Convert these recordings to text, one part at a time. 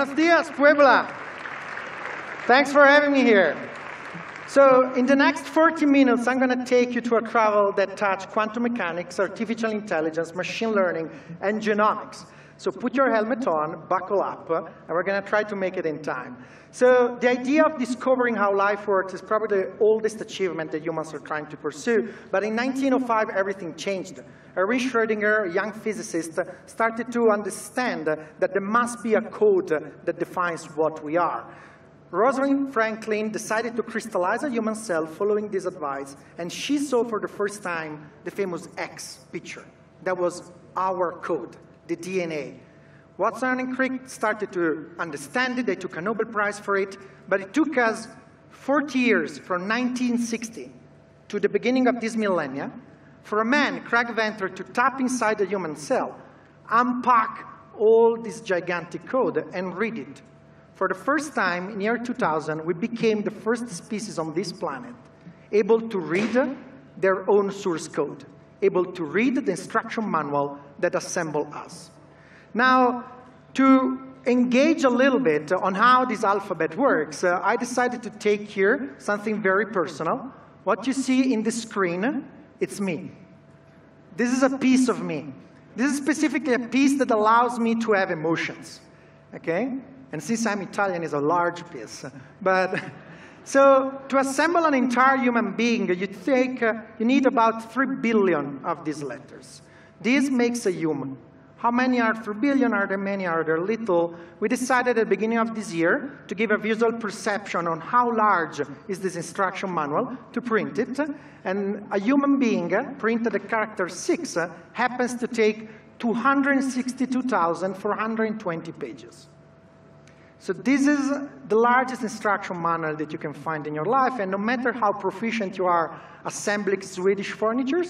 Buenos dias, Puebla. Thanks for having me here. So in the next 40 minutes, I'm going to take you to a travel that touches quantum mechanics, artificial intelligence, machine learning, and genomics. So put your helmet on, buckle up, and we're going to try to make it in time. So the idea of discovering how life works is probably the oldest achievement that humans are trying to pursue. But in 1905, everything changed. Erwin Schrödinger, a young physicist, started to understand that there must be a code that defines what we are. Rosalind Franklin decided to crystallize a human cell following this advice, and she saw for the first time the famous X picture. That was our code, the DNA. Watson and Crick started to understand it. They took a Nobel Prize for it. But it took us 40 years, from 1960 to the beginning of this millennia, for a man, Craig Venter, to tap inside the human cell, unpack all this gigantic code, and read it. For the first time, in the year 2000, we became the first species on this planet able to read their own source code, able to read the instruction manual that assembled us. Now, to engage a little bit on how this alphabet works, I decided to take here something very personal. What you see in the screen, it's me. This is a piece of me. This is specifically a piece that allows me to have emotions, okay? And since I'm Italian, it's a large piece. But so to assemble an entire human being, you need about 3 billion of these letters. This makes a human. How many are 3 billion? Are there many? Are there little? We decided at the beginning of this year to give a visual perception on how large is this instruction manual, to print it. And a human being printed at character 6 happens to take 262,420 pages. So this is the largest instruction manual that you can find in your life. And no matter how proficient you are assembling Swedish furniture,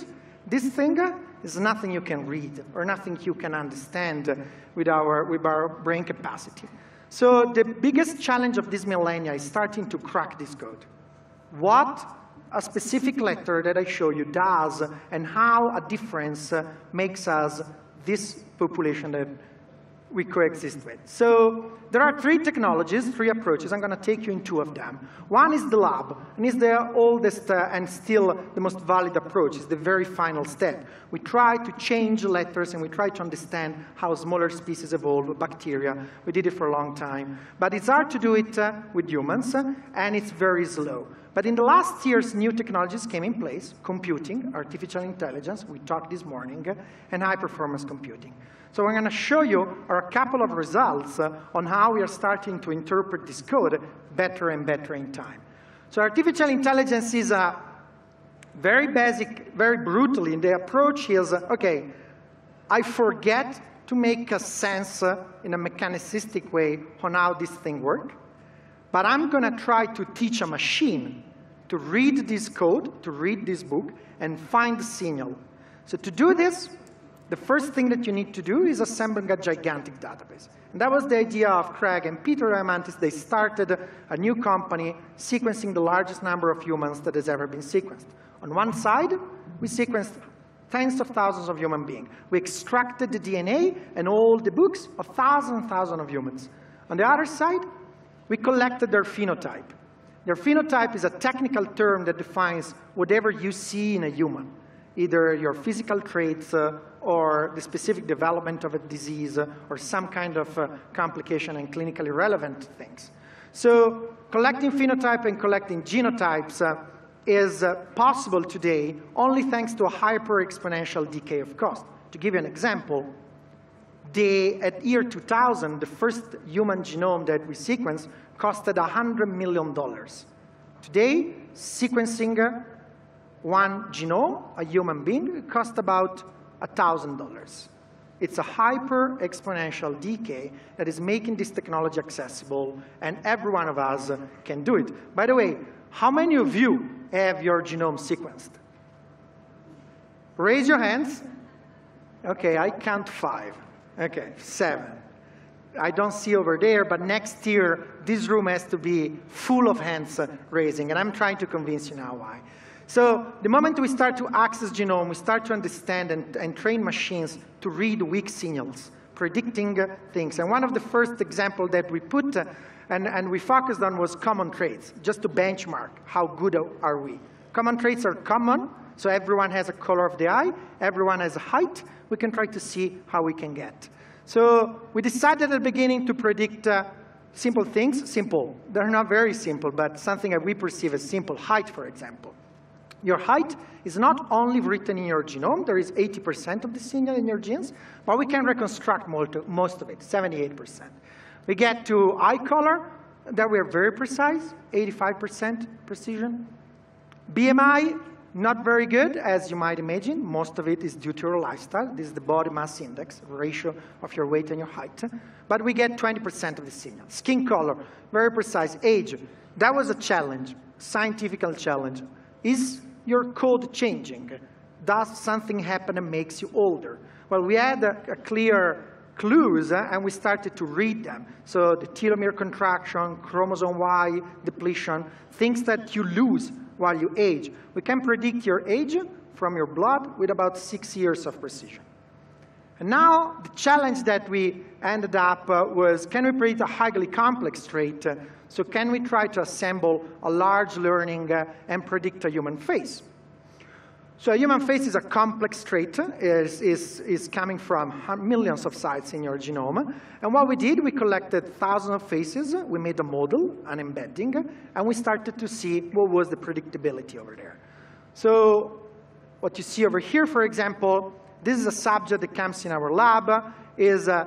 this thing is nothing you can read or nothing you can understand with our brain capacity. So the biggest challenge of this millennia is starting to crack this code. What a specific letter that I show you does, and how a difference makes us this population that we coexist with. So there are 3 technologies, 3 approaches. I'm going to take you in 2 of them. One is the lab, and it's the oldest and still the most valid approach. It's the very final step. We try to change letters, and we try to understand how smaller species evolve, bacteria. We did it for a long time. But it's hard to do it with humans, and it's very slow. But in the last years, new technologies came in place: computing, artificial intelligence, we talked this morning, and high-performance computing. So what I'm going to show you are a couple of results on how we are starting to interpret this code better and better in time. So artificial intelligence is a very basic, very brutally, and the approach is, OK, I forget to make a sense in a mechanicistic way on how this thing works, but I'm going to try to teach a machine to read this code, to read this book, and find the signal. So to do this, the first thing that you need to do is assembling a gigantic database. And that was the idea of Craig and Peter Diamandis. They started a new company sequencing the largest number of humans that has ever been sequenced. On one side, we sequenced tens of thousands of human beings. We extracted the DNA and all the books of thousands and thousands of humans. On the other side, we collected their phenotype. Their phenotype is a technical term that defines whatever you see in a human, either your physical traits or the specific development of a disease or some kind of complication and clinically relevant things. So collecting phenotype and collecting genotypes is possible today only thanks to a hyper-exponential decay of cost. To give you an example, at year 2000, the first human genome that we sequenced costed $100 million. Today, sequencing one genome, a human being, costs about $1,000. It's a hyper-exponential decay that is making this technology accessible, and every one of us can do it. By the way, how many of you have your genome sequenced? Raise your hands. OK, I count 5. OK, 7. I don't see over there, but next year, this room has to be full of hands raising, and I'm trying to convince you now why. So the moment we start to access genome, we start to understand and train machines to read weak signals, predicting things. And one of the first examples that we put and we focused on was common traits, just to benchmark how good are we. Common traits are common, so everyone has a color of the eye, everyone has a height. We can try to see how we can get. So we decided at the beginning to predict simple things. Simple. They're not very simple, but something that we perceive as simple. Height, for example. Your height is not only written in your genome. There is 80% of the signal in your genes, but we can reconstruct most of it, 78%. We get to eye color, that we are very precise, 85% precision. BMI, not very good, as you might imagine. Most of it is due to your lifestyle. This is the body mass index, ratio of your weight and your height. But we get 20% of the signal. Skin color, very precise. Age, that was a challenge, scientific challenge. Is your code changing? Does something happen that makes you older? Well, we had a clear clues, and we started to read them. So the telomere contraction, chromosome Y depletion, things that you lose while you age. We can predict your age from your blood with about 6 years of precision. And now the challenge that we ended up was, can we predict a highly complex trait? So can we try to assemble a large learning and predict a human face? So a human face is a complex trait, is coming from millions of sites in your genome. And what we did, we collected thousands of faces, we made a model, an embedding, and we started to see what was the predictability over there. So what you see over here, for example, this is a subject that comes in our lab, is a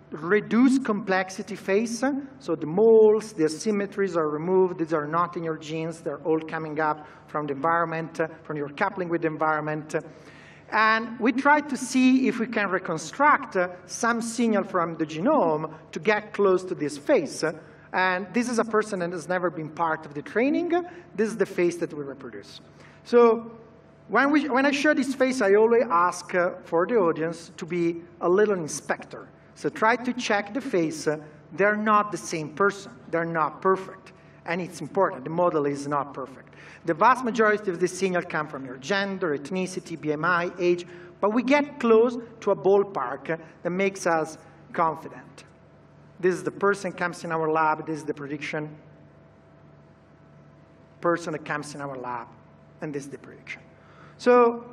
reduced complexity face. So the moles, the asymmetries are removed. These are not in your genes. They're all coming up from the environment, from your coupling with the environment. And we tried to see if we can reconstruct some signal from the genome to get close to this face. And this is a person that has never been part of the training. This is the face that we reproduce. So when I show this face, I always ask for the audience to be a little inspector. So try to check the face. They're not the same person. They're not perfect. And it's important. The model is not perfect. The vast majority of the signal come from your gender, ethnicity, BMI, age. But we get close to a ballpark that makes us confident. This is the person that comes in our lab. This is the prediction. Person that comes in our lab. And this is the prediction. So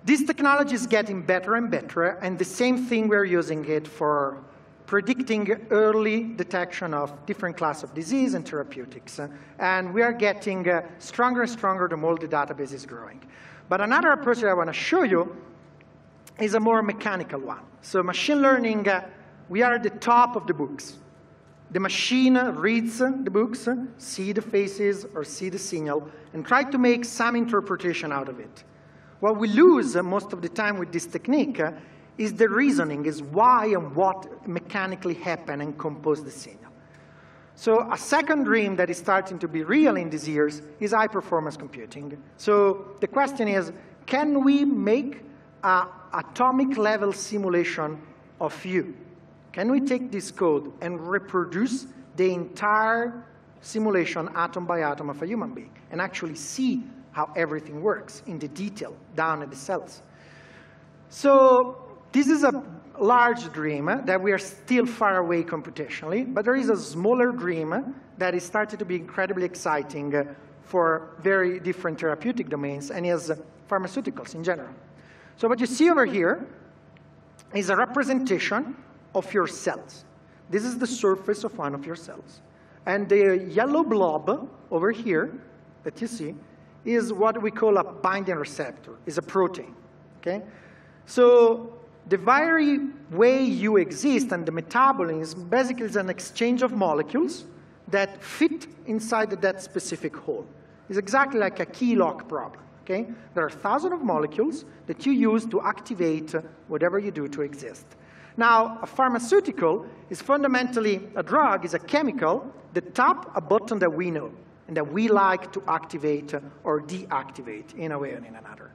this technology is getting better and better, and the same thing we're using it for predicting early detection of different classes of disease and therapeutics. And we are getting stronger and stronger the more the database is growing. But another approach that I want to show you is a more mechanical one. So machine learning, we are at the top of the books. The machine reads the books, see the faces or see the signal, and try to make some interpretation out of it. What we lose most of the time with this technique is the reasoning, is why and what mechanically happen and compose the signal. So a second dream that is starting to be real in these years is high-performance computing. So the question is, can we make an atomic-level simulation of you? Can we take this code and reproduce the entire simulation, atom by atom, of a human being, and actually see how everything works in the detail, down at the cells? So this is a large dream that we are still far away computationally, but there is a smaller dream that is starting to be incredibly exciting for very different therapeutic domains, and is pharmaceuticals in general. So what you see over here is a representation of your cells. This is the surface of one of your cells. And the yellow blob over here that you see is what we call a binding receptor, is a protein, okay? So the very way you exist and the metabolism basically is an exchange of molecules that fit inside that specific hole. It's exactly like a key lock problem, okay? There are thousands of molecules that you use to activate whatever you do to exist. Now, a pharmaceutical is fundamentally a drug, is a chemical that taps a button that we know and that we like to activate or deactivate in a way or in another.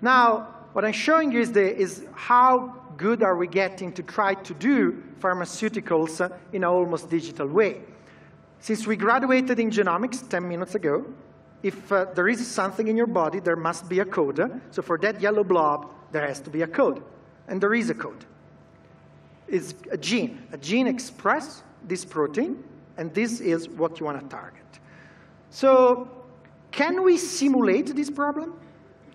Now, what I'm showing you is how good are we getting to try to do pharmaceuticals in an almost digital way. Since we graduated in genomics 10 minutes ago, if there is something in your body, there must be a code. So for that yellow blob, there has to be a code. And there is a code. is a gene. A gene expresses this protein, and this is what you want to target. So can we simulate this problem?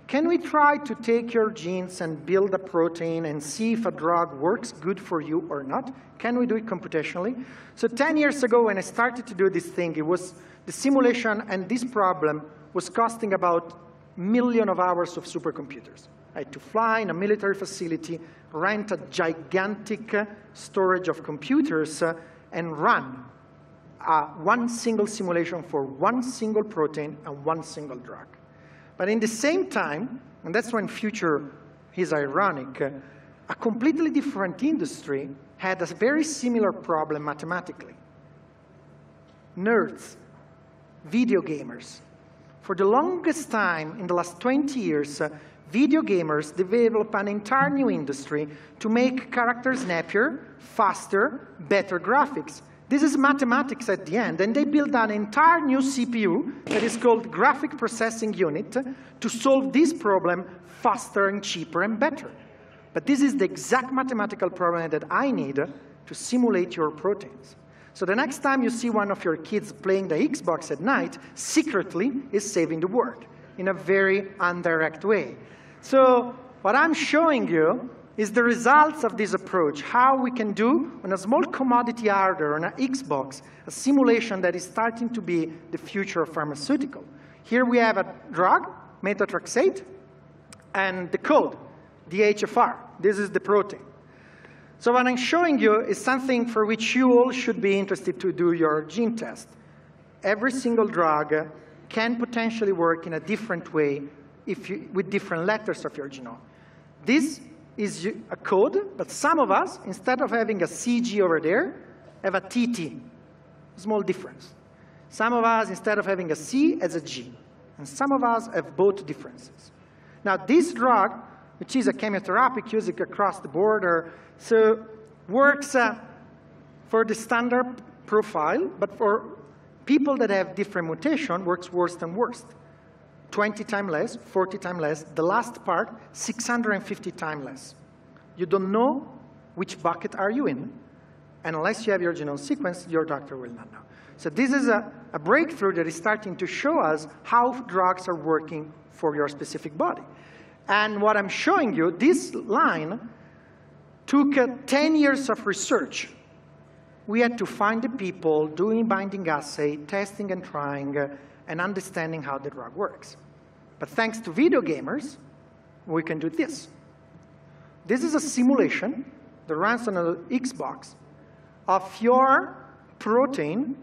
Can we try to take your genes and build a protein and see if a drug works good for you or not? Can we do it computationally? So 10 years ago, when I started to do this thing, it was the simulation, and this problem was costing about $1 million hours of supercomputers. I had to fly in a military facility, rent a gigantic storage of computers, and run one single simulation for one single protein and one single drug. But in the same time, and that's when future is ironic, a completely different industry had a very similar problem mathematically. Nerds, video gamers. For the longest time, in the last 20 years, video gamers developed an entire new industry to make characters snappier, faster, better graphics. This is mathematics at the end, and they built an entire new CPU that is called graphic processing unit to solve this problem faster and cheaper and better. But this is the exact mathematical problem that I need to simulate your proteins. So the next time you see one of your kids playing the Xbox at night, secretly is saving the world in a very indirect way. So what I'm showing you is the results of this approach, how we can do on a small commodity hardware, on an Xbox, a simulation that is starting to be the future of pharmaceutical. Here we have a drug, methotrexate, and the code, DHFR. This is the protein. So what I'm showing you is something for which you all should be interested to do your gene test. Every single drug can potentially work in a different way with different letters of your genome. This is a code, but some of us, instead of having a CG over there, have a TT, small difference. Some of us, instead of having a C, has a G. And some of us have both differences. Now, this drug, which is a chemotherapy used across the border, so works for the standard profile, but for people that have different mutation, works worse than worst. 20 times less, 40 times less. The last part, 650 times less. You don't know which bucket are you in. And unless you have your genome sequence, your doctor will not know. So this is a breakthrough that is starting to show us how drugs are working for your specific body. And what I'm showing you, this line took 10 years of research. We had to find the people doing binding assay, testing and trying, and understanding how the drug works. But thanks to video gamers, we can do this. This is a simulation that runs on an Xbox of your protein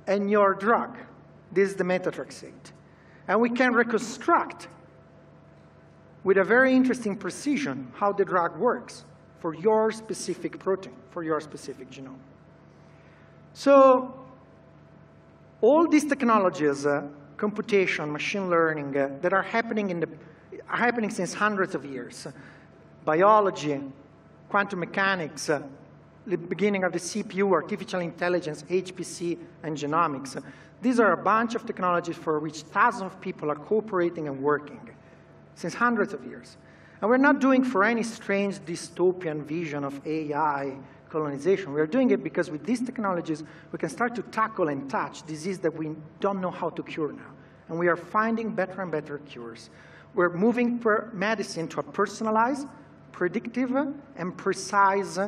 and your drug. This is the methotrexate. And we can reconstruct with a very interesting precision how the drug works for your specific protein, for your specific genome. So all these technologies, computation, machine learning, that are happening since hundreds of years, biology, quantum mechanics, the beginning of the CPU, artificial intelligence, HPC, and genomics. These are a bunch of technologies for which thousands of people are cooperating and working since hundreds of years. And we're not doing for any strange dystopian vision of AI colonization. We're doing it because with these technologies, we can start to tackle and touch disease that we don't know how to cure now. And we are finding better and better cures. We're moving medicine to a personalized, predictive, and precise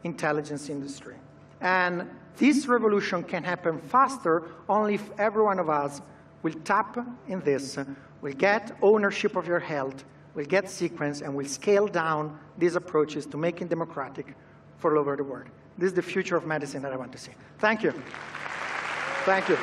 intelligence industry. And this revolution can happen faster only if every one of us will tap in this, will get ownership of your health, will get sequence, and will scale down these approaches to making democratic for all over the world. This is the future of medicine that I want to see. Thank you. Thank you.